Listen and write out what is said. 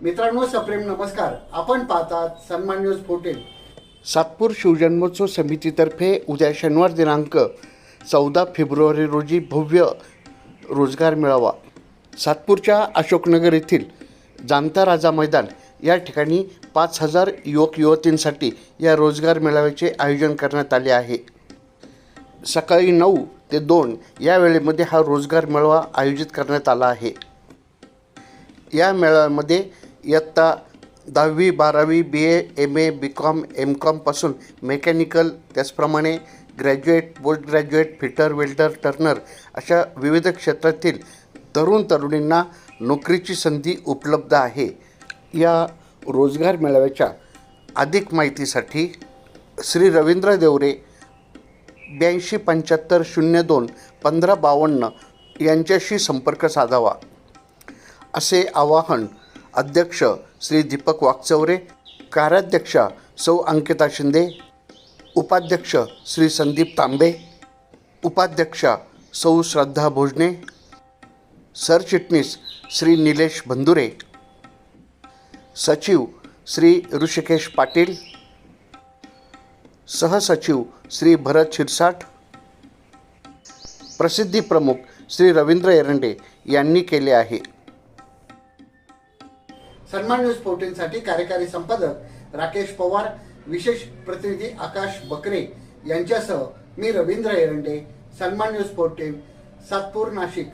मित्रांनो, सप्रेम नमस्कार. आपण पाहतात सन्मान न्यूज 14. सातपूर शिवजन्मोत्सव समितीतर्फे उद्या शनिवार दिनांक 14 फेब्रुवारी रोजी भव्य रोजगार मेळावा सातपूरच्या अशोकनगर येथील जाणता राजा मैदान या ठिकाणी 5000 युवक युवतींसाठी या रोजगार मेळाव्याचे आयोजन करण्यात आले आहे. सकाळी 9 ते 2 या वेळेमध्ये हा रोजगार मेळावा आयोजित करण्यात आला आहे. या मेळाव्यामध्ये इयत्ता 10वी 12वी BA MA BCom MCom पासून मेकॅनिकल, त्याचप्रमाणे graduate, post graduate, fitter, welder, Turner अशा विविध क्षेत्रातील तरुण तरुणींना नोकरीची संधी उपलब्ध आहे. या रोजगार मेळाव्याच्या अधिक माहितीसाठी श्री रवींद्र देवरे 8275 02 1552 यांच्याशी संपर्क साधावा असे आवाहन अध्यक्ष श्री दीपक वाकचौरे, कार्याध्यक्षा सौ अंकिता शिंदे, उपाध्यक्ष श्री संदीप तांबे, उपाध्यक्षा सौ श्रद्धा भोजने, सरचिटणीस श्री निलेश बंधुरे, सचिव श्री ऋषिकेश पाटील, सहसचिव श्री भरत शिरसाट, प्रसिद्धी प्रमुख श्री रवींद्र एरंडे यांनी केले आहे. सन्मान न्यूज 14 साठी कार्यकारी संपादक राकेश पवार, विशेष प्रतिनिधी आकाश बकरे यांच्यासह मी रवींद्र एरंडे, सन्मान न्यूज 14, सातपूर, नाशिक.